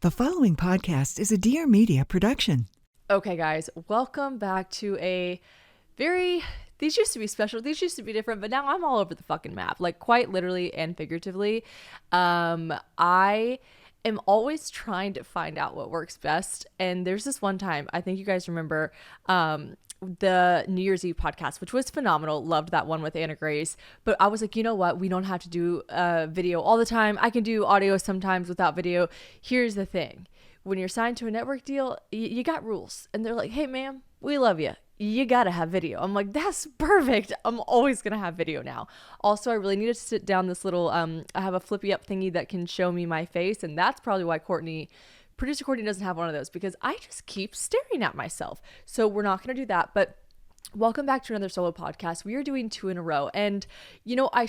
The following podcast is a Dear Media production. Okay, guys, welcome back to these used to be special, these used to be different, but now I'm all over the fucking map, like quite literally and figuratively. I am always trying to find out what works best, and there's this one time, I think you guys remember, the New Year's Eve podcast, which was phenomenal. Loved that one with Anna Grace. But I was like, you know what? We don't have to do video all the time. I can do audio sometimes without video. Here's the thing. When you're signed to a network deal, you got rules. And they're like, hey, ma'am, we love you. You got to have video. I'm like, that's perfect. I'm always going to have video now. Also, I really need to sit down this little, I have a flippy up thingy that can show me my face. And that's probably why producer Courtney doesn't have one of those, because I just keep staring at myself. So we're not going to do that. But welcome back to another solo podcast. We are doing 2 in a row. And, you know, I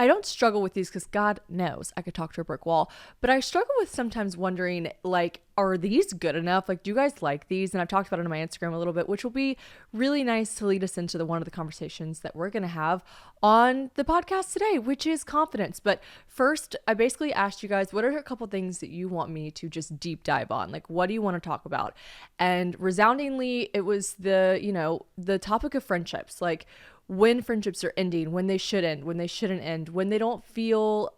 don't struggle with these because God knows I could talk to a brick wall, but I struggle with sometimes wondering, like, are these good enough? Like, do you guys like these? And I've talked about it on my Instagram a little bit, which will be really nice to lead us into one of the conversations that we're going to have on the podcast today, which is confidence. But first, I basically asked you guys, what are a couple things that you want me to just deep dive on? Like, what do you want to talk about? And resoundingly, it was the topic of friendships. Like, when friendships are ending, when they should end, when they shouldn't end, when they don't feel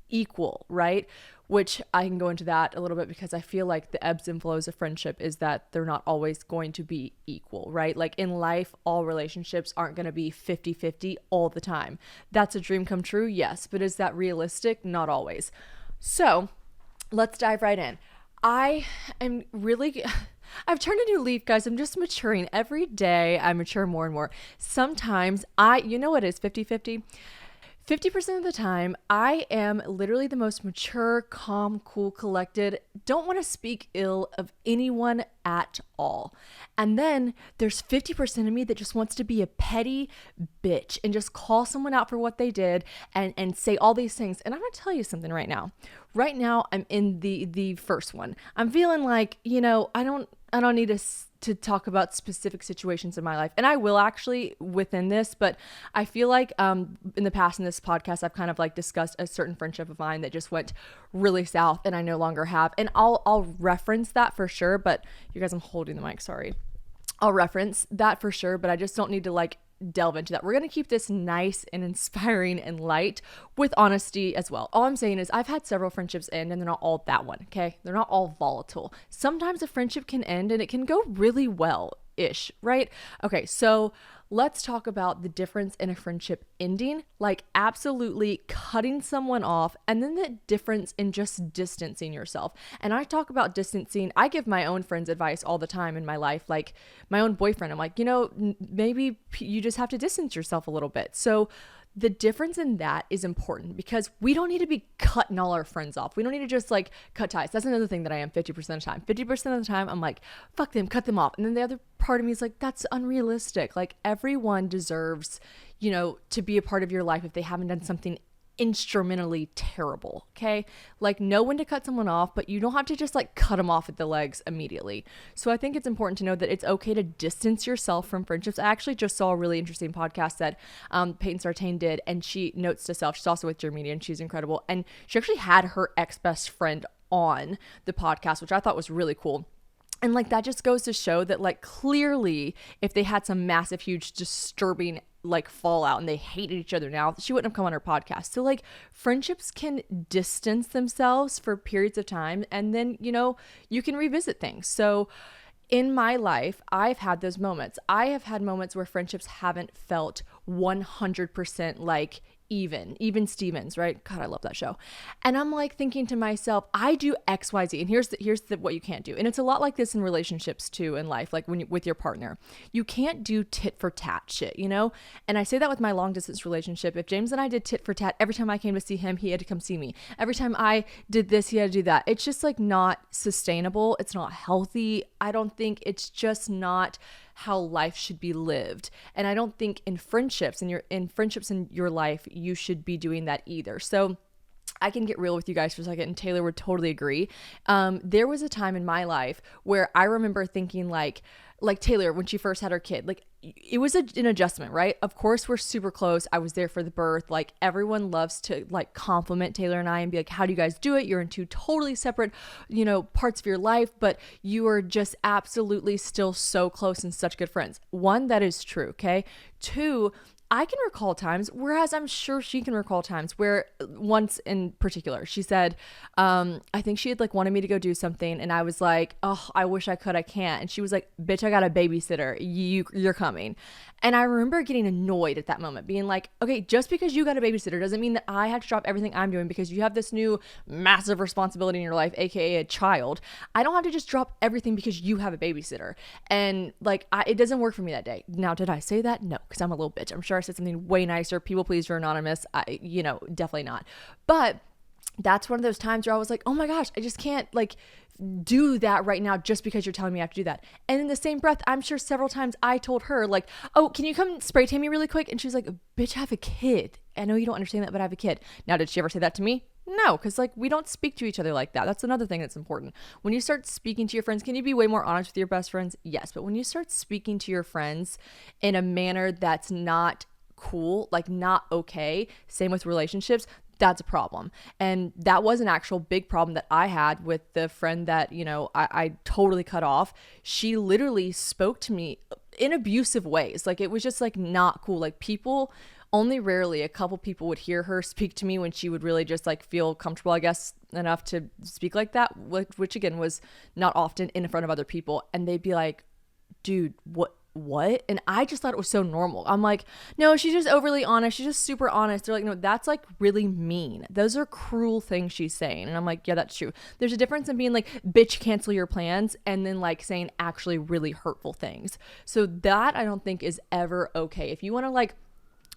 equal, right? Which I can go into that a little bit, because I feel like the ebbs and flows of friendship is that they're not always going to be equal, right? Like in life, all relationships aren't going to be 50-50 all the time. That's a dream come true, yes, but is that realistic? Not always. So let's dive right in. I've turned a new leaf, guys. I'm just maturing. Every day I mature more and more. Sometimes you know what it is, 50-50? 50% of the time, I am literally the most mature, calm, cool, collected, don't want to speak ill of anyone at all. And then there's 50% of me that just wants to be a petty bitch and just call someone out for what they did and say all these things. And I'm going to tell you something right now. Right now, I'm in the first one. I'm feeling like, I don't need to talk about specific situations in my life. And I will actually within this, but I feel like in the past in this podcast, I've kind of like discussed a certain friendship of mine that just went really south and I no longer have. And I'll reference that for sure. But you guys, I'm holding the mic, sorry. I'll reference that for sure, but I just don't need to like delve into that. We're going to keep this nice and inspiring and light with honesty as well. All I'm saying is I've had several friendships end and they're not all that one, okay? They're not all volatile. Sometimes a friendship can end and it can go really well-ish, right? Okay, so let's talk about the difference in a friendship ending, like absolutely cutting someone off, and then the difference in just distancing yourself. And I talk about distancing. I give my own friends advice all the time in my life, like my own boyfriend. I'm like, maybe you just have to distance yourself a little bit. So the difference in that is important because we don't need to be cutting all our friends off. We don't need to just like cut ties. That's another thing that I am 50% of the time. 50% of the time, I'm like, fuck them, cut them off. And then the other part of me is like, that's unrealistic. Like everyone deserves, to be a part of your life if they haven't done something instrumentally terrible, okay? Like know when to cut someone off, but you don't have to just like cut them off at the legs immediately. So I think it's important to know that it's okay to distance yourself from friendships. I actually just saw a really interesting podcast that Peyton Sartain did, and she notes to self, she's also with Dear Media and she's incredible, and she actually had her ex-best friend on the podcast, which I thought was really cool. And like that just goes to show that like clearly if they had some massive, huge, disturbing like fallout and they hated each other now, she wouldn't have come on her podcast. So like friendships can distance themselves for periods of time and then, you can revisit things. So in my life, I've had those moments. I have had moments where friendships haven't felt 100% like even Stevens, right? God, I love that show. And I'm like thinking to myself, I do X, Y, Z. And here's what you can't do. And it's a lot like this in relationships too, in life, like when you with your partner, you can't do tit for tat shit, And I say that with my long distance relationship. If James and I did tit for tat, every time I came to see him, he had to come see me. Every time I did this, he had to do that. It's just like not sustainable. It's not healthy. I don't think it's just not how life should be lived. And I don't think in friendships in your life, you should be doing that either. So I can get real with you guys for a second, and Taylor would totally agree. There was a time in my life where I remember thinking like Taylor, when she first had her kid, like it was an adjustment, right? Of course, we're super close. I was there for the birth. Like everyone loves to like compliment Taylor and I and be like, how do you guys do it? You're in two totally separate, parts of your life, but you are just absolutely still so close and such good friends. One, that is true. Okay. Two, I can recall times, whereas I'm sure she can recall times where once in particular, she said, I think she had like wanted me to go do something. And I was like, oh, I wish I could. I can't. And she was like, bitch, I got a babysitter. You're coming. And I remember getting annoyed at that moment, being like, okay, just because you got a babysitter doesn't mean that I have to drop everything I'm doing because you have this new massive responsibility in your life, aka a child. I don't have to just drop everything because you have a babysitter. And like, it doesn't work for me that day. Now, did I say that? No, because I'm a little bitch. I'm sure I said something way nicer. People pleaser, anonymous. Definitely not. But that's one of those times where I was like, oh my gosh, I just can't like do that right now just because you're telling me I have to do that. And in the same breath, I'm sure several times I told her like, oh, can you come spray tan me really quick? And she was like, bitch, I have a kid. I know you don't understand that, but I have a kid. Now, did she ever say that to me? No, because like we don't speak to each other like that. That's another thing that's important. When you start speaking to your friends, can you be way more honest with your best friends? Yes. But when you start speaking to your friends in a manner that's not cool, like not okay, same with relationships, that's a problem. And that was an actual big problem that I had with the friend that, I totally cut off. She literally spoke to me in abusive ways. Like it was just like not cool. Like people, only rarely a couple people would hear her speak to me when she would really just like feel comfortable, I guess, enough to speak like that, which again was not often in front of other people. And they'd be like, dude, what? And I just thought it was so normal. I'm like, no, she's just overly honest. She's just super honest. They're like, no, that's like really mean. Those are cruel things she's saying. And I'm like, yeah, that's true. There's a difference in being like, bitch, cancel your plans, and then like saying actually really hurtful things. So that I don't think is ever okay. If you want to like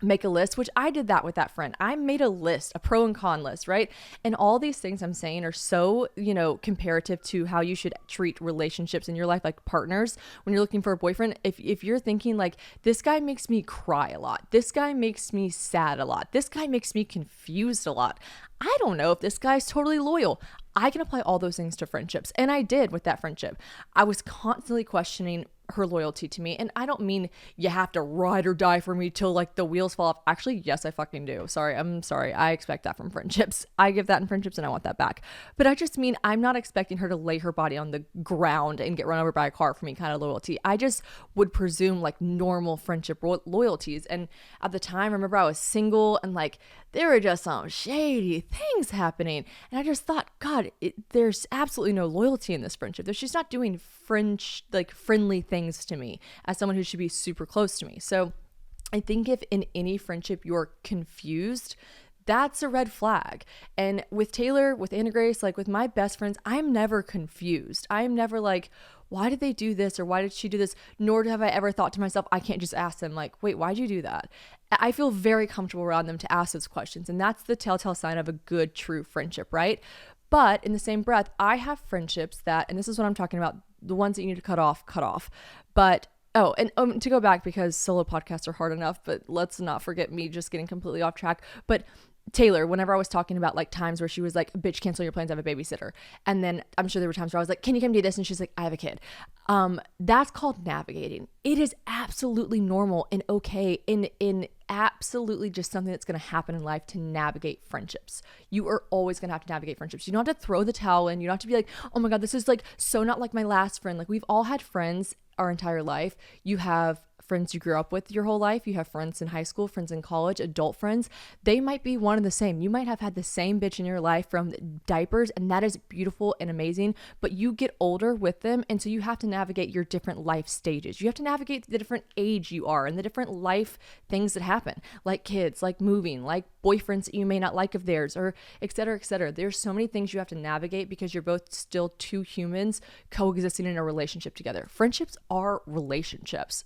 make a list, which I did that with that friend. I made a list, a pro and con list, right? And all these things I'm saying are so, comparative to how you should treat relationships in your life, like partners. When you're looking for a boyfriend, if you're thinking like, this guy makes me cry a lot, this guy makes me sad a lot, this guy makes me confused a lot, I don't know if this guy's totally loyal. I can apply all those things to friendships. And I did with that friendship. I was constantly questioning her loyalty to me. And I don't mean you have to ride or die for me till like the wheels fall off. Actually, yes, I fucking do. I'm sorry. I expect that from friendships. I give that in friendships and I want that back. But I just mean I'm not expecting her to lay her body on the ground and get run over by a car for me kind of loyalty. I just would presume like normal friendship loyalties. And at the time, I remember I was single and like there were just some shady things happening. And I just thought, God, there's absolutely no loyalty in this friendship. She's not doing friendly things to me as someone who should be super close to me. So I think if in any friendship you're confused, that's a red flag. And with Taylor, with Anna Grace, like with my best friends, I'm never confused. I'm never like, why did they do this? Or why did she do this? Nor have I ever thought to myself, I can't just ask them like, wait, why'd you do that? I feel very comfortable around them to ask those questions. And that's the telltale sign of a good, true friendship, right? But in the same breath, I have friendships that, and this is what I'm talking about, the ones that you need to cut off. But, to go back, because solo podcasts are hard enough, but let's not forget me just getting completely off track. But Taylor, whenever I was talking about like times where she was like, bitch, cancel your plans, I have a babysitter. And then I'm sure there were times where I was like, can you come do this? And she's like, I have a kid. That's called navigating. It is absolutely normal and okay in absolutely just something that's going to happen in life to navigate friendships. You are always going to have to navigate friendships. You don't have to throw the towel in. You don't have to be like, oh my God, this is like so not like my last friend. Like we've all had friends our entire life. You have friends you grew up with your whole life. You have friends in high school, friends in college, adult friends. They might be one and the same. You might have had the same bitch in your life from diapers, and that is beautiful and amazing, but you get older with them. And so you have to navigate your different life stages. You have to navigate the different age you are and the different life things that happen, like kids, like moving, like boyfriends that you may not like of theirs, or et cetera, et cetera. There's so many things you have to navigate because you're both still two humans coexisting in a relationship together. Friendships are relationships.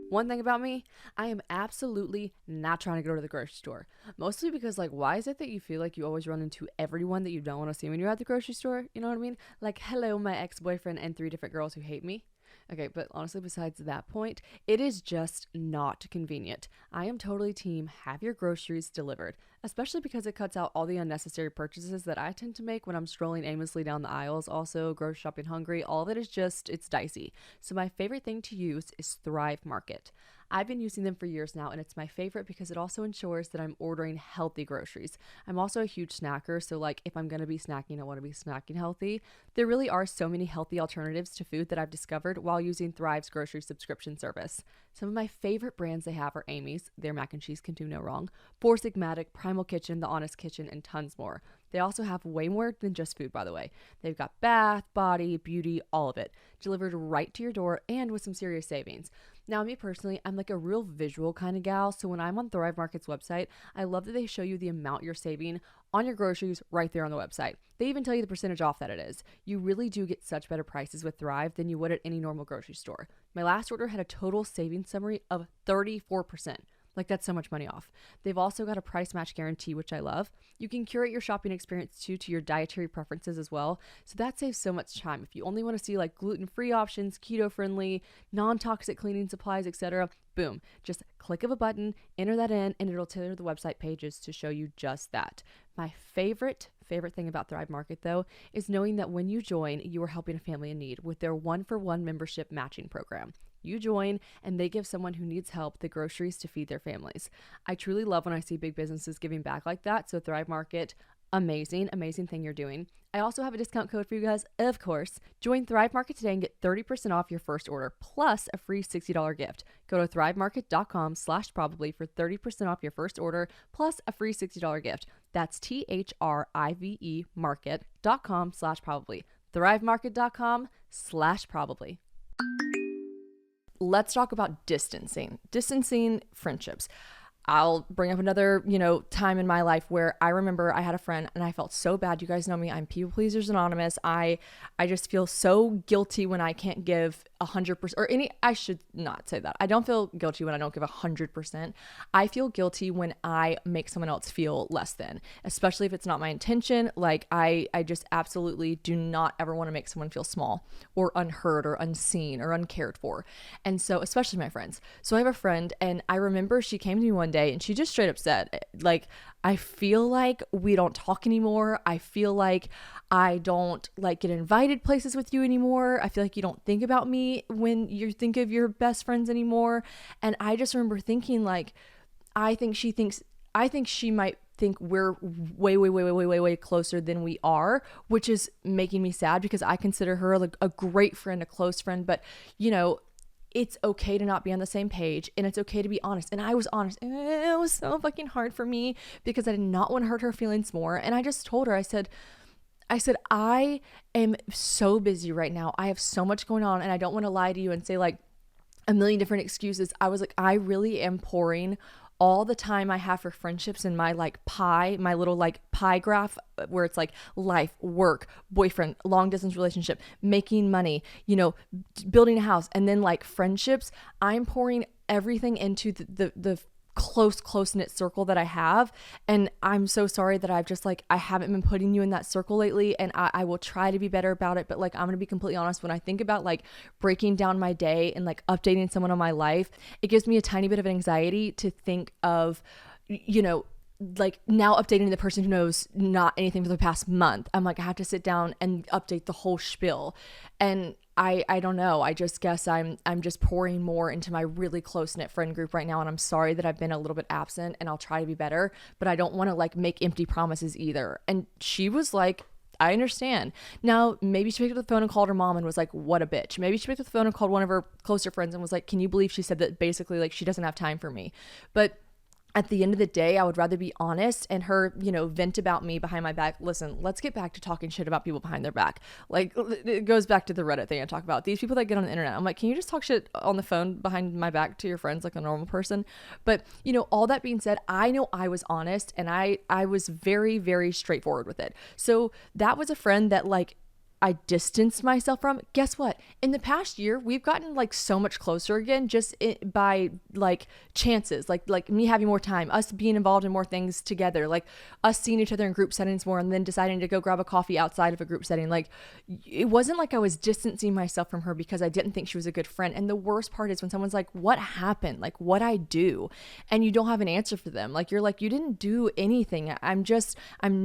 One thing about me, I am absolutely not trying to go to the grocery store. Mostly because, like, why is it that you feel like you always run into everyone that you don't want to see when you're at the grocery store? You know what I mean? Like, hello, my ex-boyfriend and 3 different girls who hate me. Okay, but honestly, besides that point, it is just not convenient. I am totally team have your groceries delivered. especially because it cuts out all the unnecessary purchases that I tend to make when I'm strolling aimlessly down the aisles. Also, grocery shopping hungry, all of it is just, it's dicey. So my favorite thing to use is Thrive Market. I've been using them for years now, and it's my favorite because it also ensures that I'm ordering healthy groceries. I'm also a huge snacker, so like if I'm going to be snacking, I want to be snacking healthy. There really are so many healthy alternatives to food that I've discovered while using Thrive's grocery subscription service. Some of my favorite brands they have are Amy's, their mac and cheese can do no wrong, Four Sigmatic, Primal Kitchen, The Honest Kitchen, and tons more. They also have way more than just food, by the way. They've got bath, body, beauty, all of it, delivered right to your door and with some serious savings. Now, me personally, I'm like a real visual kind of gal, so when I'm on Thrive Market's website, I love that they show you the amount you're saving on your groceries right there on the website. They even tell you the percentage off that it is. You really do get such better prices with Thrive than you would at any normal grocery store. My last order had a total savings summary of 34%. Like, that's so much money off. They've also got a price match guarantee, which I love. You can curate your shopping experience too to your dietary preferences as well. So that saves so much time. If you only want to see like gluten-free options, keto-friendly, non-toxic cleaning supplies, etc., boom, just click of a button, enter that in, and it'll tailor the website pages to show you just that. My favorite thing about Thrive Market, though, is knowing that when you join, you are helping a family in need with their 1-for-1 membership matching program. You join, and they give someone who needs help the groceries to feed their families. I truly love when I see big businesses giving back like that. So Thrive Market, amazing thing you're doing. I also have a discount code for you guys, of course. Join Thrive Market today and get 30% off your first order, plus a free $60 gift. Go to thrivemarket.com/probably for 30% off your first order, plus a free $60 gift. That's THRIVE market.com/probably. thrivemarket.com/probably. Let's talk about distancing friendships. I'll bring up another, time in my life where I remember I had a friend and I felt so bad. You guys know me. I'm People Pleasers Anonymous. I just feel so guilty when I can't give 100% or I should not say that. I don't feel guilty when I don't give 100%. I feel guilty when I make someone else feel less than, especially if it's not my intention. Like I just absolutely do not ever want to make someone feel small or unheard or unseen or uncared for. And so, especially my friends. So I have a friend and I remember she came to me one day and she just straight up said, like, I feel like we don't talk anymore. I feel like I don't like get invited places with you anymore. I feel like you don't think about me when you think of your best friends anymore. And I just remember thinking like, I think she might think we're way closer than we are, which is making me sad because I consider her like a great friend, a close friend, but it's okay to not be on the same page and it's okay to be honest. And I was honest and it was so fucking hard for me because I did not want to hurt her feelings more. And I just told her, I said, I am so busy right now. I have so much going on and I don't want to lie to you and say like a million different excuses. I was like, I really am pouring all the time I have for friendships in my my little pie graph where it's like life, work, boyfriend, long distance relationship, making money, building a house, and then like friendships. I'm pouring everything into the close-knit circle that I have. And I'm so sorry that I haven't been putting you in that circle lately. And I will try to be better about it. But like, I'm going to be completely honest. When I think about like breaking down my day and like updating someone on my life, it gives me a tiny bit of anxiety to think of, like now updating the person who knows not anything for the past month. I'm like, I have to sit down and update the whole spiel. And I don't know. I just guess I'm just pouring more into my really close-knit friend group right now. And I'm sorry that I've been a little bit absent and I'll try to be better, but I don't want to like make empty promises either. And she was like, I understand. Now, maybe she picked up the phone and called her mom and was like, what a bitch. Maybe she picked up the phone and called one of her closer friends and was like, can you believe she said that basically like she doesn't have time for me? But at the end of the day, I would rather be honest and her, vent about me behind my back. Listen, let's get back to talking shit about people behind their back. Like, it goes back to the Reddit thing I talk about. These people that get on the internet, I'm like, can you just talk shit on the phone behind my back to your friends like a normal person? But, all that being said, I know I was honest and I was very, very straightforward with it. So that was a friend that like, I distanced myself from, guess what? In the past year, we've gotten like so much closer again, just by like chances, like me having more time, us being involved in more things together, like us seeing each other in group settings more, and then deciding to go grab a coffee outside of a group setting. Like, it wasn't like I was distancing myself from her because I didn't think she was a good friend. And the worst part is when someone's like, what happened? Like, what I do? And you don't have an answer for them. Like, you're like, you didn't do anything. I'm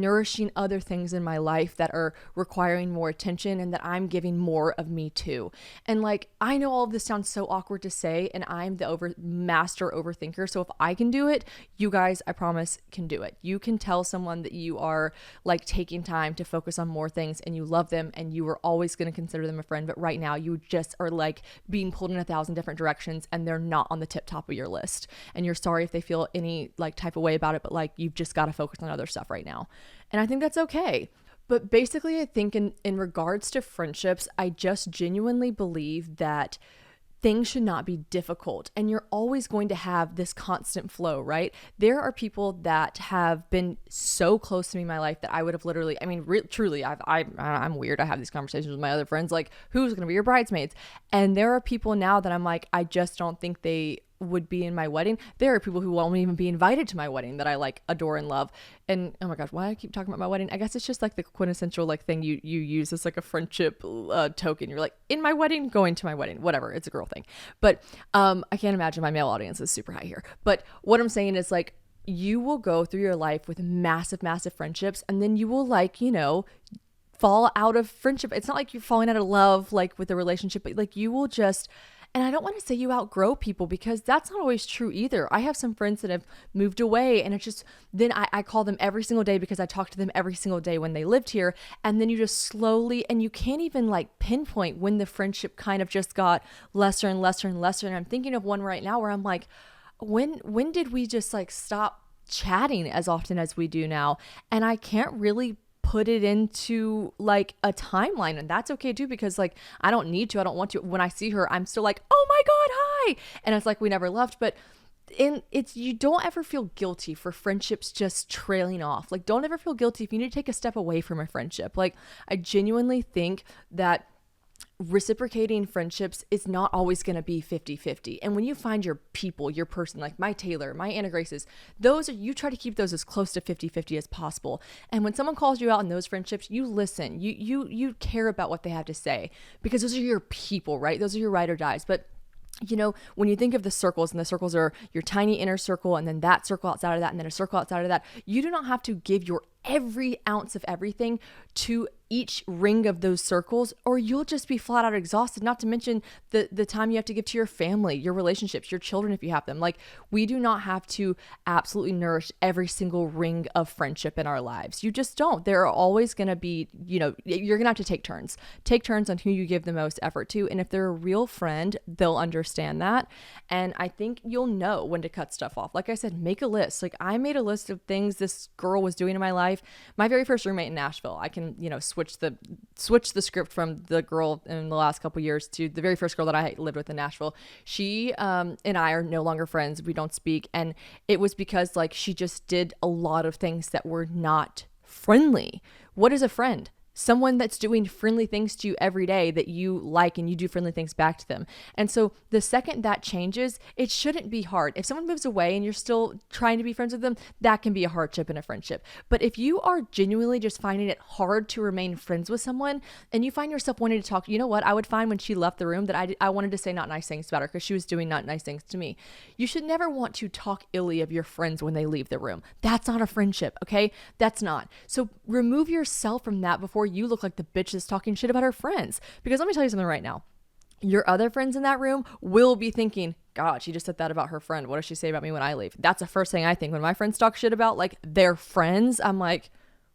nourishing other things in my life that are requiring more attention and that I'm giving more of me to. And like, I know all of this sounds so awkward to say, and I'm the master overthinker. So if I can do it, you guys, I promise, can do it. You can tell someone that you are like taking time to focus on more things and you love them and you are always going to consider them a friend. But right now you just are like being pulled in 1,000 different directions and they're not on the tip top of your list. And you're sorry if they feel any like type of way about it, but like, you've just got to focus on other stuff right now. And I think that's okay. But basically, I think in regards to friendships, I just genuinely believe that things should not be difficult, and you're always going to have this constant flow, right? There are people that have been so close to me in my life that I would have literally, I mean, truly, I'm weird. I have these conversations with my other friends, like, who's going to be your bridesmaids? And there are people now that I'm like, I just don't think they would be in my wedding. There are people who won't even be invited to my wedding that I like adore and love. And oh my gosh, why do I keep talking about my wedding? I guess it's just like the quintessential like thing you use as like a friendship token. You're like, in my wedding, going to my wedding, whatever. It's a girl thing. But I can't imagine my male audience is super high here. But what I'm saying is like, you will go through your life with massive, massive friendships, and then you will like, fall out of friendship. It's not like you're falling out of love like with a relationship, but like you will just, and I don't want to say you outgrow people because that's not always true either. I have some friends that have moved away, and it's just, then I call them every single day because I talk to them every single day when they lived here. And then you just slowly, and you can't even like pinpoint when the friendship kind of just got lesser and lesser and lesser. And I'm thinking of one right now where I'm like, when did we just like stop chatting as often as we do now? And I can't really put it into like a timeline, and that's okay too, because like I don't need to, I don't want to. When I see her, I'm still like, oh my god, hi, and it's like we never left. But you don't ever feel guilty for friendships just trailing off. Like, don't ever feel guilty if you need to take a step away from a friendship. Like, I genuinely think that reciprocating friendships is not always going to be 50-50. And when you find your people, your person, like my Taylor, my Anna Graces, you try to keep those as close to 50-50 as possible. And when someone calls you out in those friendships, you listen, you care about what they have to say, because those are your people, right? Those are your ride or dies. But when you think of the circles, and the circles are your tiny inner circle, and then that circle outside of that, and then a circle outside of that, you do not have to give your every ounce of everything to each ring of those circles, or you'll just be flat out exhausted. Not to mention the time you have to give to your family, your relationships, your children if you have them. Like, we do not have to absolutely nourish every single ring of friendship in our lives. You just don't. There are always going to be, you're going to have to take turns on who you give the most effort to. And if they're a real friend, they'll understand that. And I think you'll know when to cut stuff off. Like I said, make a list. Like, I made a list of things this girl was doing in my life. My very first roommate in Nashville, I can, switch the script from the girl in the last couple years to the very first girl that I lived with in Nashville. She and I are no longer friends. We don't speak. And it was because like she just did a lot of things that were not friendly. What is a friend? Someone that's doing friendly things to you every day that you like, and you do friendly things back to them. And so the second that changes, it shouldn't be hard. If someone moves away and you're still trying to be friends with them, that can be a hardship in a friendship. But if you are genuinely just finding it hard to remain friends with someone, and you find yourself wanting to talk, I would find when she left the room that I wanted to say not nice things about her because she was doing not nice things to me. You should never want to talk illy of your friends when they leave the room. That's not a friendship, okay? That's not. So remove yourself from that before you look like the bitch that's talking shit about her friends. Because let me tell you something right now. Your other friends in that room will be thinking, God, she just said that about her friend. What does she say about me when I leave? That's the first thing I think. When my friends talk shit about like their friends, I'm like,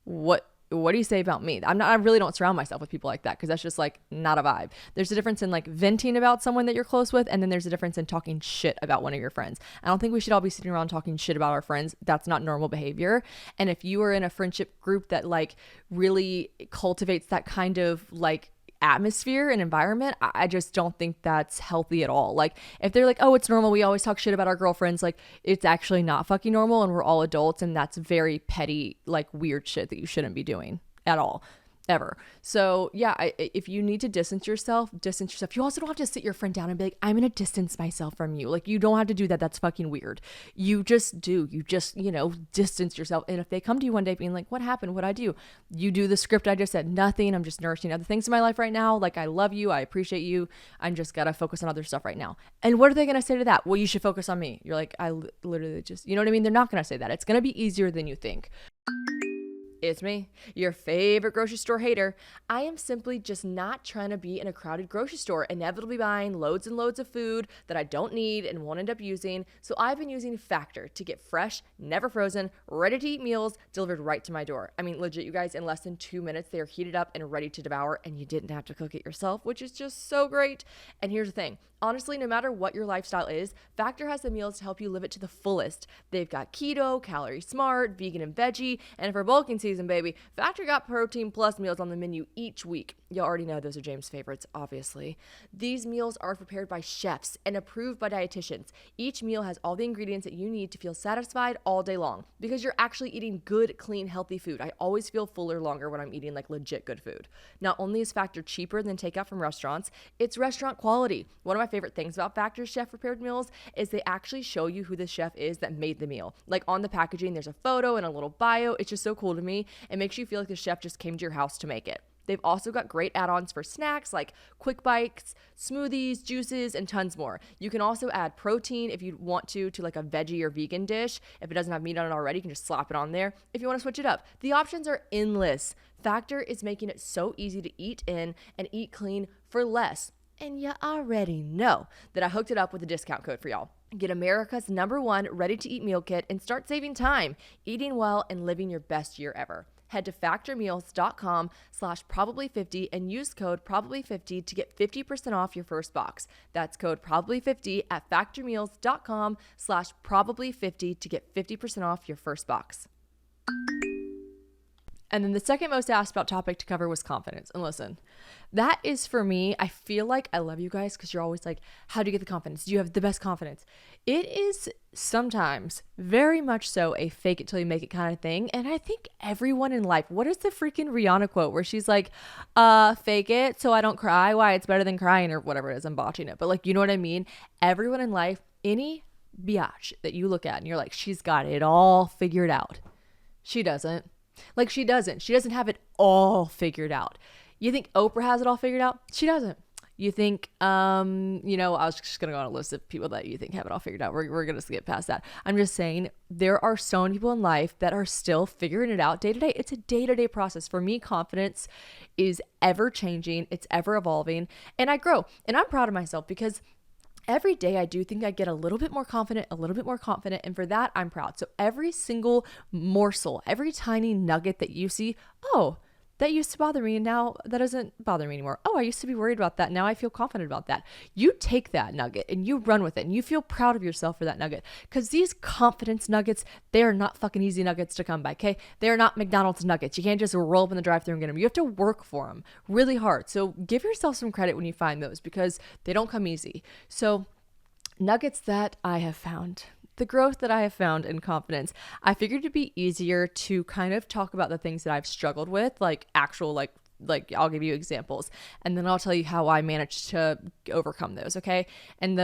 what do you say about me? I really don't surround myself with people like that, because that's just like not a vibe. There's a difference in like venting about someone that you're close with, and then there's a difference in talking shit about one of your friends. I don't think we should all be sitting around talking shit about our friends. That's not normal behavior. And if you are in a friendship group that like really cultivates that kind of like atmosphere and environment, I just don't think that's healthy at all. Like, if they're like, oh, it's normal, we always talk shit about our girlfriends, like, it's actually not fucking normal, and we're all adults, and that's very petty, like, weird shit that you shouldn't be doing at all. ever. So yeah, if you need to distance yourself, distance yourself. You also don't have to sit your friend down and be like, I'm going to distance myself from you. Like, you don't have to do that. That's fucking weird. You just do. You just, distance yourself. And if they come to you one day being like, what happened? What'd I do? You do the script I just said, nothing. I'm just nourishing other things in my life right now. Like, I love you. I appreciate you. I'm just got to focus on other stuff right now. And what are they going to say to that? Well, you should focus on me. You're like, I literally just, you know what I mean? They're not going to say that. It's going to be easier than you think. It's me, your favorite grocery store hater. I am simply just not trying to be in a crowded grocery store, inevitably buying loads and loads of food that I don't need and won't end up using. So I've been using Factor to get fresh, never frozen, ready to eat meals delivered right to my door. I mean, legit, you guys, in less than 2 minutes, they are heated up and ready to devour, and you didn't have to cook it yourself, which is just so great. And here's the thing. Honestly, no matter what your lifestyle is, Factor has the meals to help you live it to the fullest. They've got keto, calorie smart, vegan and veggie, and for bulking season, baby, Factor got protein plus meals on the menu each week. You already know those are James' favorites, obviously. These meals are prepared by chefs and approved by dietitians. Each meal has all the ingredients that you need to feel satisfied all day long because you're actually eating good, clean, healthy food. I always feel fuller longer when I'm eating like legit good food. Not only is Factor cheaper than takeout from restaurants, it's restaurant quality. One of my favorite things about Factor's chef prepared meals is they actually show you who the chef is that made the meal. Like on the packaging, there's a photo and a little bio. It's just so cool to me. It makes you feel like the chef just came to your house to make it. They've also got great add-ons for snacks like quick bites, smoothies, juices, and tons more. You can also add protein if you want to like a veggie or vegan dish. If it doesn't have meat on it already, you can just slap it on there. If you want to switch it up, the options are endless. Factor is making it so easy to eat in and eat clean for less. And you already know that I hooked it up with a discount code for y'all. Get America's #1 ready-to-eat meal kit and start saving time, eating well, and living your best year ever. Head to factormeals.com/probably50 and use code probably50 to get 50% off your first box. That's code probably50 at factormeals.com/probably50 to get 50% off your first box. And then the second most asked about topic to cover was confidence. And listen, that is for me, I feel like I love you guys because you're always like, how do you get the confidence? Do you have the best confidence? It is sometimes very much so a fake it till you make it kind of thing. And I think everyone in life, what is the freaking Rihanna quote where she's like, fake it so I don't cry? Why? It's better than crying or whatever it is. I'm botching it. But like, you know what I mean? Everyone in life, any biatch that you look at and you're like, she's got it all figured out. She doesn't. Like she doesn't have it all figured out. You think Oprah has it all figured out? She doesn't. You think, I was just going to go on a list of people that you think have it all figured out. We're going to skip past that. I'm just saying there are so many people in life that are still figuring it out day to day. It's a day-to-day process. For me, confidence is ever changing. It's ever evolving. And I grow. And I'm proud of myself because every day I do think I get a little bit more confident. And for that, I'm proud. So every single morsel, every tiny nugget that you see, oh, that used to bother me and now that doesn't bother me anymore. Oh, I used to be worried about that. Now I feel confident about that. You take that nugget and you run with it and you feel proud of yourself for that nugget because these confidence nuggets, they are not fucking easy nuggets to come by, okay? They are not McDonald's nuggets. You can't just roll up in the drive-thru and get them. You have to work for them really hard. So give yourself some credit when you find those because they don't come easy. So nuggets that I have found. The growth that I have found in confidence, I figured it'd be easier to kind of talk about the things that I've struggled with, like actual, like I'll give you examples and then I'll tell you how I managed to overcome those. Okay. And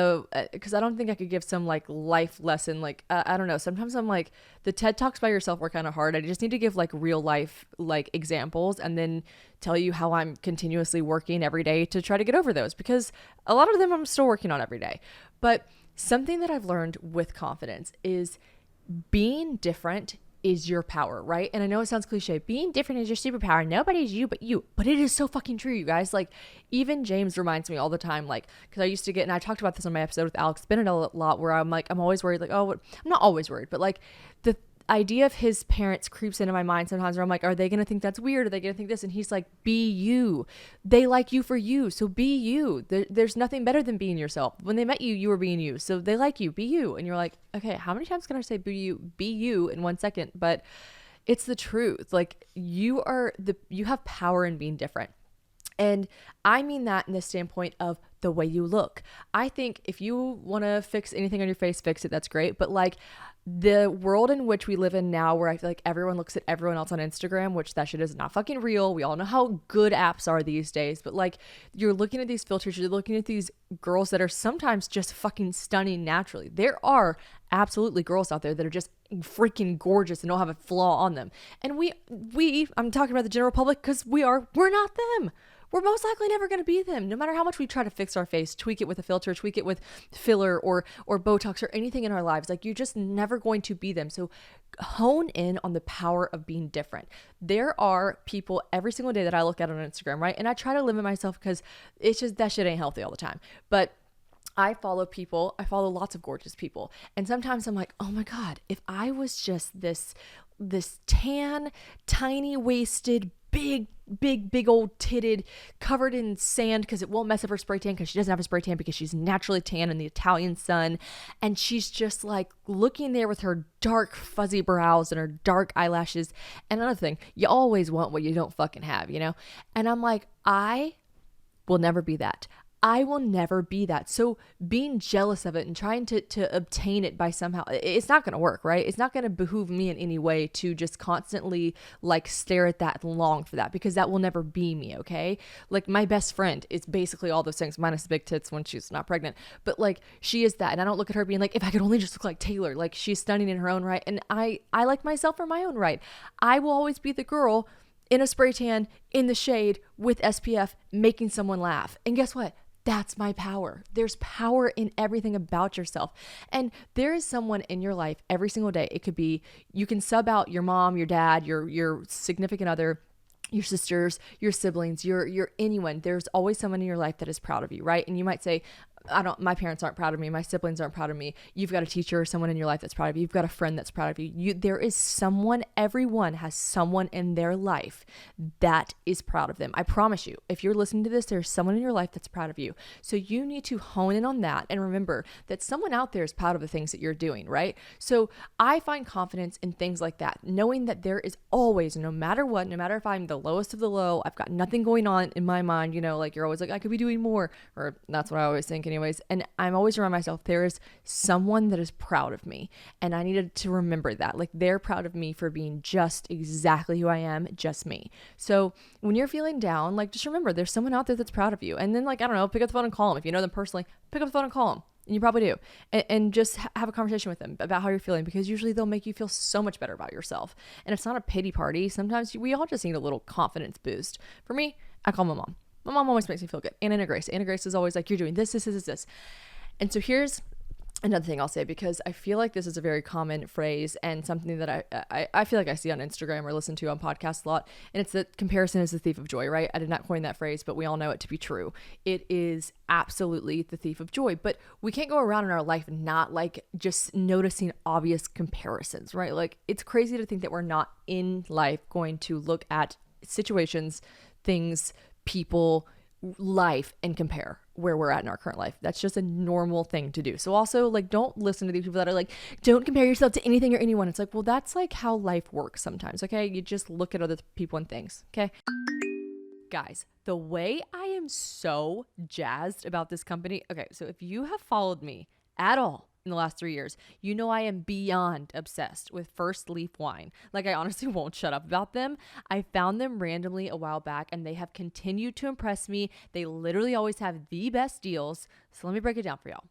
because I don't think I could give some like life lesson, I don't know. Sometimes I'm like the TED Talks by yourself were kind of hard. I just need to give like real life, like examples and then tell you how I'm continuously working every day to try to get over those because a lot of them I'm still working on every day. But something that I've learned with confidence is being different is your power, right? And I know it sounds cliche. Being different is your superpower. Nobody's you but you. But it is so fucking true, you guys. Like, even James reminds me all the time, like, because I used to get, and I talked about this on my episode with Alex Bennett a lot, where I'm like, I'm always worried, like, oh, I'm not always worried, but like, the idea of his parents creeps into my mind sometimes where I'm like, are they going to think that's weird? Are they going to think this? And he's like, be you. They like you for you. So be you. There's nothing better than being yourself. When they met you, you were being you. So they like you. Be you. And you're like, okay, how many times can I say be you in 1 second? But it's the truth. Like you have power in being different. And I mean that in the standpoint of the way you look. I think if you want to fix anything on your face, fix it. That's great. But like the world in which we live in now, where I feel like everyone looks at everyone else on Instagram, which that shit is not fucking real. We all know how good apps are these days, but like you're looking at these filters, you're looking at these girls that are sometimes just fucking stunning naturally. There are absolutely girls out there that are just freaking gorgeous and don't have a flaw on them. And I'm talking about the general public because we're not them. We're most likely never going to be them. No matter how much we try to fix our face, tweak it with a filter, tweak it with filler or Botox or anything in our lives, like you're just never going to be them. So hone in on the power of being different. There are people every single day that I look at on Instagram, right? And I try to limit myself because it's just that shit ain't healthy all the time. But I follow lots of gorgeous people. And sometimes I'm like, oh my God, if I was just this tan, tiny waisted, big old titted, covered in sand because it won't mess up her spray tan because she doesn't have a spray tan because she's naturally tan in the Italian sun. And she's just like looking there with her dark fuzzy brows and her dark eyelashes. And another thing, you always want what you don't fucking have, you know? And I'm like, I will never be that. I will never be that. So being jealous of it and trying to obtain it by somehow, it's not going to work, right? It's not going to behoove me in any way to just constantly like stare at that and long for that, because that will never be me, okay? Like my best friend is basically all those things, minus the big tits when she's not pregnant. But like she is that. And I don't look at her being like, if I could only just look like Taylor, like she's stunning in her own right. And I like myself for my own right. I will always be the girl in a spray tan in the shade with SPF making someone laugh. And guess what? That's my power. There's power in everything about yourself. And there is someone in your life every single day. It could be, you can sub out your mom, your dad, your significant other, your sisters, your siblings, your anyone. There's always someone in your life that is proud of you, right? And you might say, my parents aren't proud of me. My siblings aren't proud of me. You've got a teacher or someone in your life that's proud of you. You've got a friend that's proud of you. There is someone, everyone has someone in their life that is proud of them. I promise you, if you're listening to this, there's someone in your life that's proud of you. So you need to hone in on that and remember that someone out there is proud of the things that you're doing, right? So I find confidence in things like that, knowing that there is always, no matter what, no matter if I'm the lowest of the low, I've got nothing going on in my mind, you know, like you're always like, I could be doing more, or that's what I always think anyways. And I'm always remind myself there is someone that is proud of me, and I needed to remember that, like they're proud of me for being just exactly who I am, just me. So when you're feeling down, like just remember there's someone out there that's proud of you. And then like, I don't know, pick up the phone and call them. If you know them personally, pick up the phone and call them. And you probably do. And just have a conversation with them about how you're feeling, because usually they'll make you feel so much better about yourself. And it's not a pity party. Sometimes we all just need a little confidence boost. For me, I call my mom. My mom always makes me feel good. Anna Grace. Anna Grace is always like, you're doing this. And so here's another thing I'll say, because I feel like this is a very common phrase and something that I feel like I see on Instagram or listen to on podcasts a lot. And it's that comparison is the thief of joy, right? I did not coin that phrase, but we all know it to be true. It is absolutely the thief of joy. But we can't go around in our life not like just noticing obvious comparisons, right? Like it's crazy to think that we're not in life going to look at situations, things, people, life, and compare where we're at in our current life. That's just a normal thing to do. So also like, don't listen to these people that are like, don't compare yourself to anything or anyone. It's like, well, that's like how life works sometimes. Okay. You just look at other people and things. Okay. Guys, the way I am so jazzed about this company. Okay. So if you have followed me at all in the last 3 years, you know I am beyond obsessed with First Leaf Wine. Like I honestly won't shut up about them. I found them randomly a while back and they have continued to impress me. They literally always have the best deals. So let me break it down for y'all.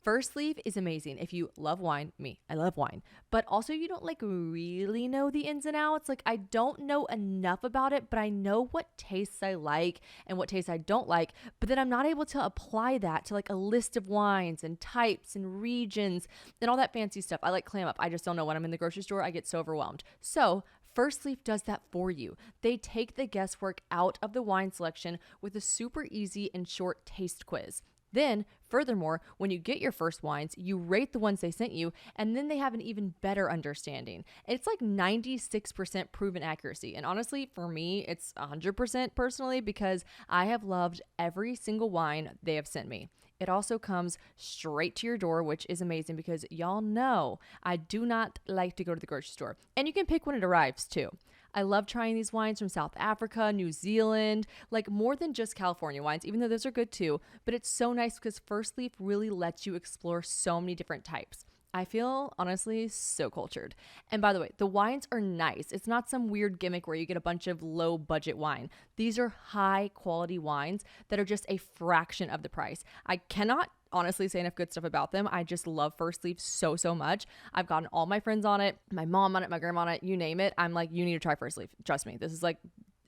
First Leaf is amazing if you love wine. I love wine, but also you don't like really know the ins and outs. Like I don't know enough about it, but I know what tastes I like and what tastes I don't like, but then I'm not able to apply that to like a list of wines and types and regions and all that fancy stuff. I like clam up. I just don't know. When I'm in the grocery store, I get so overwhelmed. So First Leaf does that for you. They take the guesswork out of the wine selection with a super easy and short taste quiz. Then, furthermore, when you get your first wines, you rate the ones they sent you, and then they have an even better understanding. It's like 96% proven accuracy. And honestly, for me, it's 100% personally, because I have loved every single wine they have sent me. It also comes straight to your door, which is amazing because y'all know I do not like to go to the grocery store. And you can pick when it arrives too. I love trying these wines from South Africa, New Zealand, like more than just California wines, even though those are good too. But it's so nice because First Leaf really lets you explore so many different types. I feel honestly so cultured. And by the way, the wines are nice. It's not some weird gimmick where you get a bunch of low budget wine. These are high quality wines that are just a fraction of the price. I cannot honestly say enough good stuff about them. I just love First Leaf so, so much. I've gotten all my friends on it, my mom on it, my grandma on it, you name it. I'm like, you need to try First Leaf. Trust me. This is like,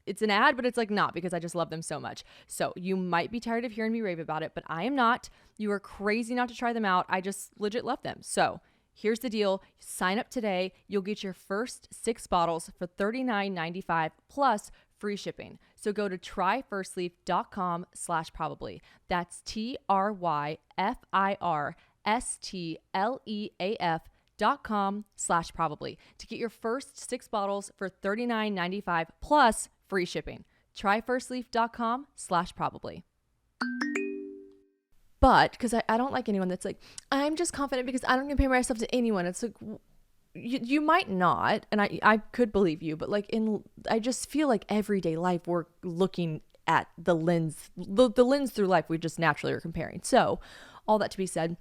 it's an ad, but it's like not, because I just love them so much. So you might be tired of hearing me rave about it, but I am not. You are crazy not to try them out. I just legit love them. So here's the deal. Sign up today. You'll get your first 6 bottles for $39.95 plus free shipping. So go to tryfirstleaf.com/probably. That's tryfirstleaf.com/probably to get your first 6 bottles for $39.95 plus free shipping. Tryfirstleaf.com/probably. But because I don't like anyone that's like, I'm just confident because I don't compare myself to anyone. It's like, you might not, and I could believe you, but like I just feel like everyday life we're looking at the lens through life we just naturally are comparing. So all that to be said,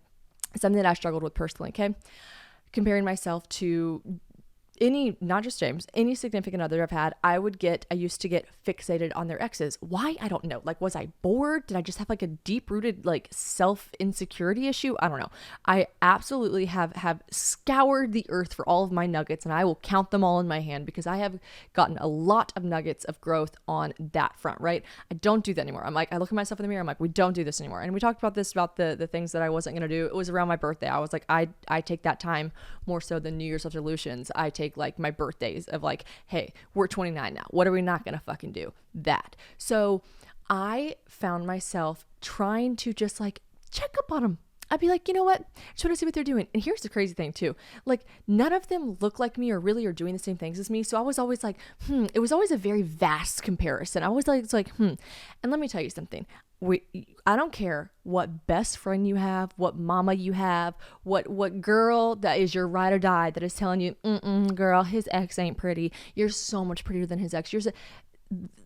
something that I struggled with personally, okay? Comparing myself to not just James, any significant other I've had, I used to get fixated on their exes. Why? I don't know. Like, was I bored? Did I just have like a deep rooted like self insecurity issue? I don't know. I absolutely have scoured the earth for all of my nuggets, and I will count them all in my hand because I have gotten a lot of nuggets of growth on that front, right? I don't do that anymore. I look at myself in the mirror. I'm like, we don't do this anymore. And we talked about the things that I wasn't going to do. It was around my birthday. I was like, I take that time more so than New Year's resolutions. I take like my birthdays of like, hey, we're 29 now. What are we not going to fucking do? That. So I found myself trying to just like check up on them. I'd be like, you know what? Just want to see what they're doing. And here's the crazy thing too. Like none of them look like me or really are doing the same things as me. So I was always like, it was always a very vast comparison. I was like, it's like, And let me tell you something. I don't care what best friend you have, what mama you have, what girl that is your ride or die that is telling you, girl, his ex ain't pretty. You're so much prettier than his ex.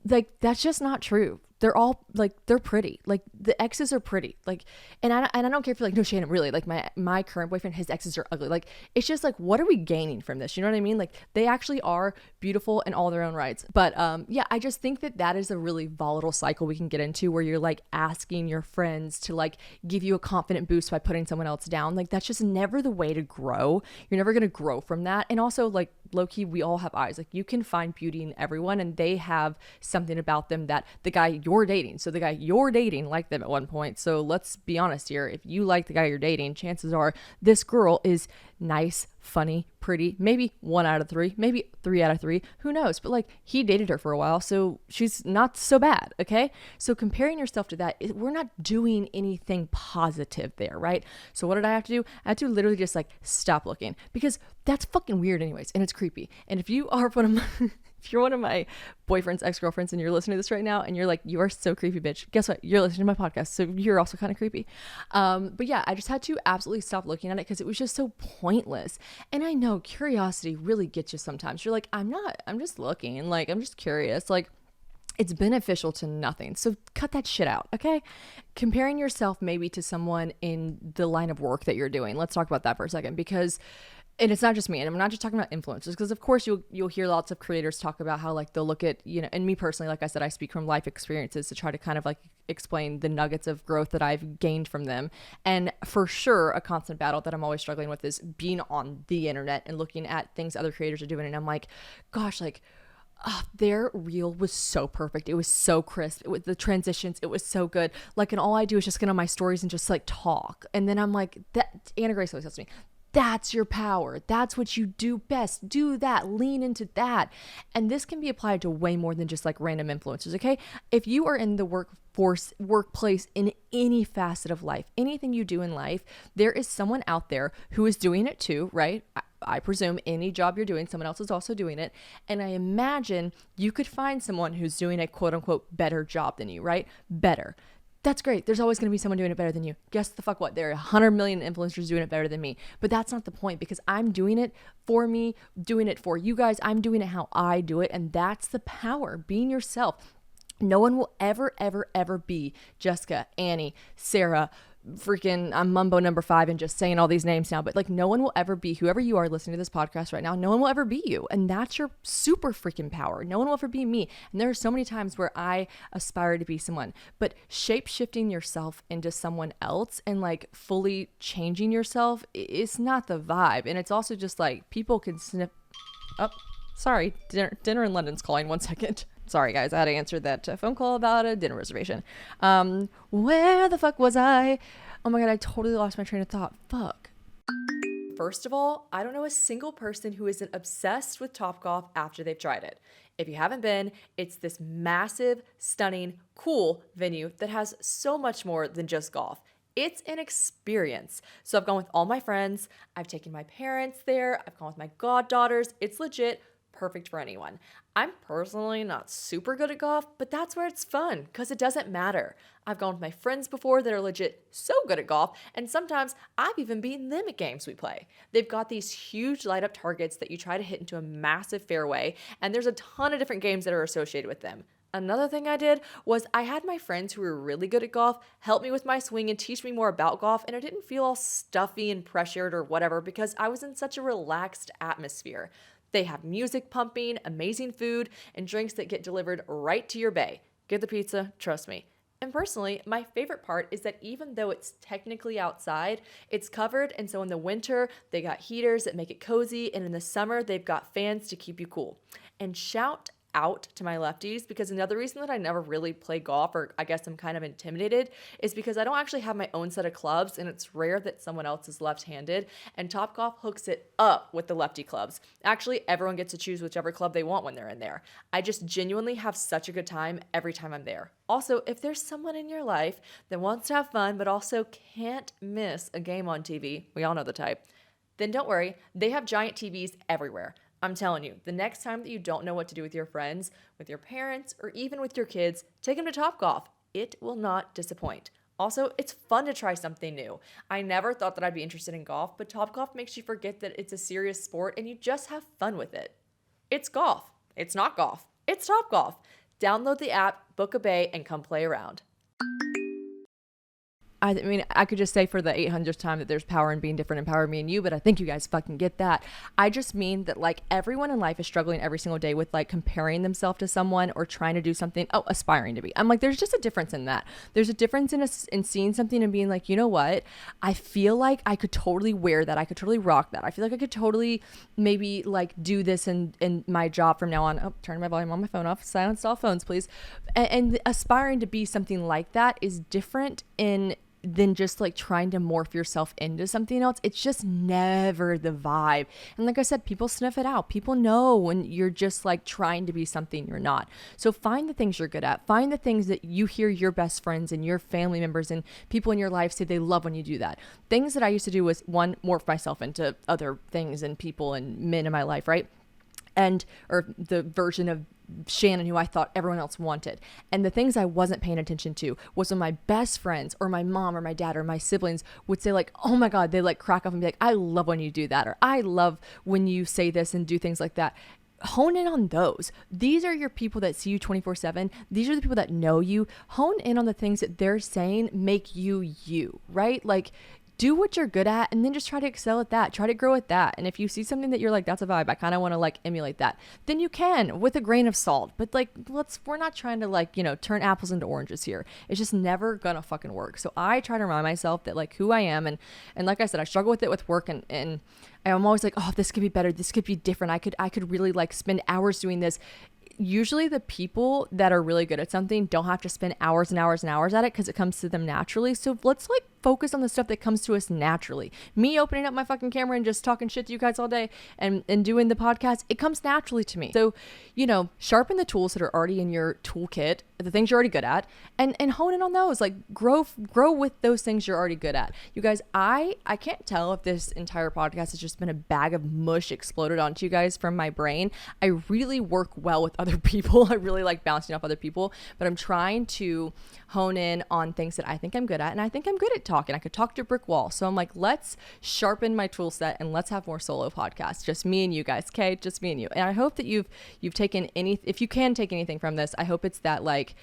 Like, that's just not true. They're all like, they're pretty. Like the exes are pretty. Like, and I don't care if you're like, no, Shannon, really, like my current boyfriend, his exes are ugly. Like, it's just like, what are we gaining from this? You know what I mean? Like they actually are beautiful in all their own rights. But yeah, I just think that is a really volatile cycle we can get into where you're like asking your friends to like give you a confident boost by putting someone else down. Like that's just never the way to grow. You're never going to grow from that. And also like low-key, we all have eyes. Like you can find beauty in everyone and they have something about them that the guy you're dating. So the guy you're dating liked them at one point. So let's be honest here. If you like the guy you're dating, chances are this girl is nice, funny, pretty, maybe 1 out of 3, maybe 3 out of 3, who knows? But like he dated her for a while, so she's not so bad, okay? So comparing yourself to that, we're not doing anything positive there, right? So what did I have to do? I had to literally just like stop looking because that's fucking weird anyways, and it's creepy. And if you are if you're one of my boyfriend's ex-girlfriends and you're listening to this right now and you're like, you are so creepy, bitch, guess what? You're listening to my podcast, so you're also kind of creepy. But yeah, I just had to absolutely stop looking at it because it was just so pointless. And I know curiosity really gets you sometimes. You're like, I'm just looking, like, I'm just curious. Like, it's beneficial to nothing. So cut that shit out, okay? Comparing yourself maybe to someone in the line of work that you're doing. Let's talk about that for a second because and it's not just me, and I'm not just talking about influencers, because of course you'll hear lots of creators talk about how like they'll look at, you know, and me personally, like I said, I speak from life experiences to try to kind of like explain the nuggets of growth that I've gained from them. And for sure, a constant battle that I'm always struggling with is being on the internet and looking at things other creators are doing, and I'm like, gosh, like, their reel was so perfect. It was so crisp. It was the transitions. It was so good. Like, and all I do is just get on my stories and just like talk. And then I'm like, that Anna Grace always tells me, that's your power. That's what you do best. Do that. Lean into that. And this can be applied to way more than just like random influencers, okay? If you are in the workplace, in any facet of life, anything you do in life, there is someone out there who is doing it too, right? I presume any job you're doing, someone else is also doing it. And I imagine you could find someone who's doing a quote unquote better job than you, right? Better. That's great. There's always going to be someone doing it better than you. Guess the fuck what? There are 100 million influencers doing it better than me. But that's not the point, because I'm doing it for me, doing it for you guys. I'm doing it how I do it. And that's the power, being yourself. No one will ever, ever, ever be Jessica, Annie, Sarah, freaking, I'm Mumbo number 5 and just saying all these names now, but like no one will ever be, whoever you are listening to this podcast right now, no one will ever be you. And that's your super freaking power. No one will ever be me. And there are so many times where I aspire to be someone, but shape shifting yourself into someone else and like fully changing yourself, it's not the vibe. And it's also just like people can sniff up. Sorry, dinner in London's calling. 1 second. Sorry, guys. I had to answer that phone call about a dinner reservation. Where the fuck was I? Oh my God, I totally lost my train of thought. Fuck. First of all, I don't know a single person who isn't obsessed with Topgolf after they've tried it. If you haven't been, it's this massive, stunning, cool venue that has so much more than just golf. It's an experience. So I've gone with all my friends. I've taken my parents there. I've gone with my goddaughters. It's legit perfect for anyone. I'm personally not super good at golf, but that's where it's fun because it doesn't matter. I've gone with my friends before that are legit so good at golf, and sometimes I've even beaten them at games we play. They've got these huge light up targets that you try to hit into a massive fairway, and there's a ton of different games that are associated with them. Another thing I did was I had my friends who were really good at golf help me with my swing and teach me more about golf, and I didn't feel all stuffy and pressured or whatever because I was in such a relaxed atmosphere. They have music pumping, amazing food, and drinks that get delivered right to your bay. Get the pizza, trust me. And personally, my favorite part is that even though it's technically outside, it's covered, and so in the winter, they got heaters that make it cozy, and in the summer, they've got fans to keep you cool. And shout out to my lefties, because another reason that I never really play golf, or I guess I'm kind of intimidated, is because I don't actually have my own set of clubs, and it's rare that someone else is left-handed, and Topgolf hooks it up with the lefty clubs. Actually, everyone gets to choose whichever club they want when they're in there. I just genuinely have such a good time every time I'm there. Also, if there's someone in your life that wants to have fun but also can't miss a game on TV, we all know the type, then don't worry, they have giant TVs everywhere. I'm telling you, the next time that you don't know what to do with your friends, with your parents, or even with your kids, take them to Topgolf. It will not disappoint. Also, it's fun to try something new. I never thought that I'd be interested in golf, but Topgolf makes you forget that it's a serious sport and you just have fun with it. It's golf. It's not golf. It's Topgolf. Download the app, book a bay, and come play around. I mean, I could just say for the 800th time that there's power in being different and power in being you, but I think you guys fucking get that. I just mean that like everyone in life is struggling every single day with like comparing themselves to someone or trying to do something, aspiring to be. I'm like, there's just a difference in that. There's a difference in seeing something and being like, you know what? I feel like I could totally wear that. I could totally rock that. I feel like I could totally maybe like do this in my job from now on. Turn my volume on my phone off. Silence all phones, please. And aspiring to be something like that is different than just like trying to morph yourself into something else. It's just never the vibe. And like I said, people sniff it out. People know when you're just like trying to be something you're not. So find the things you're good at. Find the things that you hear your best friends and your family members and people in your life say they love when you do that. Things that I used to do was one, morph myself into other things and people and men in my life, right? Or the version of Shannon who I thought everyone else wanted. And the things I wasn't paying attention to was when my best friends or my mom or my dad or my siblings would say like, oh my God, they like crack up and be like, I love when you do that. Or I love when you say this and do things like that. Hone in on those. These are your people that see you 24/7. These are the people that know you. Hone in on the things that they're saying make you, right? Like, do what you're good at and then just try to excel at that. Try to grow at that. And if you see something that you're like, that's a vibe, I kind of want to like emulate that, then you can with a grain of salt. But like, we're not trying to like, turn apples into oranges here. It's just never gonna fucking work. So I try to remind myself that like who I am. And like I said, I struggle with it with work and I'm always like, oh, this could be better. This could be different. I could really like spend hours doing this. Usually the people that are really good at something don't have to spend hours and hours and hours at it because it comes to them naturally. So let's like focus on the stuff that comes to us naturally. Me opening up my fucking camera and just talking shit to you guys all day and doing the podcast, it comes naturally to me. So, sharpen the tools that are already in your toolkit, the things you're already good at, and hone in on those. Like grow with those things you're already good at. You guys, I can't tell if this entire podcast has just been a bag of mush exploded onto you guys from my brain. I really work well with other people. I really like bouncing off other people, but I'm trying to hone in on things that I think I'm good at, and I think I'm good at talking. I could talk to a brick wall. So I'm like, let's sharpen my tool set and let's have more solo podcasts. Just me and you guys, okay? Just me and you. And I hope that you've taken if you can take anything from this, I hope it's that like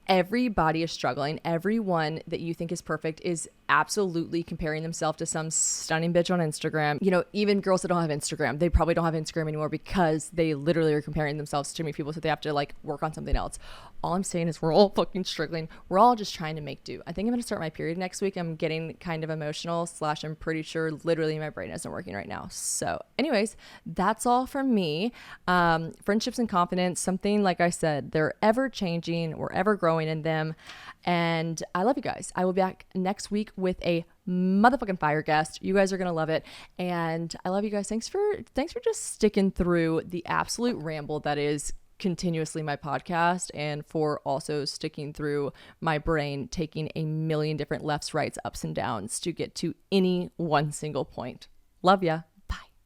everybody is struggling. Everyone that you think is perfect is absolutely comparing themselves to some stunning bitch on Instagram. Even girls that don't have Instagram, they probably don't have Instagram anymore because they literally are comparing themselves to too many people, so they have to like work on something else. All I'm saying is we're all fucking struggling. We're all just trying to make do. I think I'm going to start my period next week. I'm getting kind of emotional / I'm pretty sure literally my brain isn't working right now. So anyways, that's all from me. Friendships and confidence, something like I said, they're ever changing. We're ever growing in them. And I love you guys. I will be back next week with a motherfucking fire guest. You guys are going to love it. And I love you guys. Thanks for just sticking through the absolute ramble that is continuously my podcast, and for also sticking through my brain taking a million different lefts, rights, ups, and downs to get to any one single point. Love ya.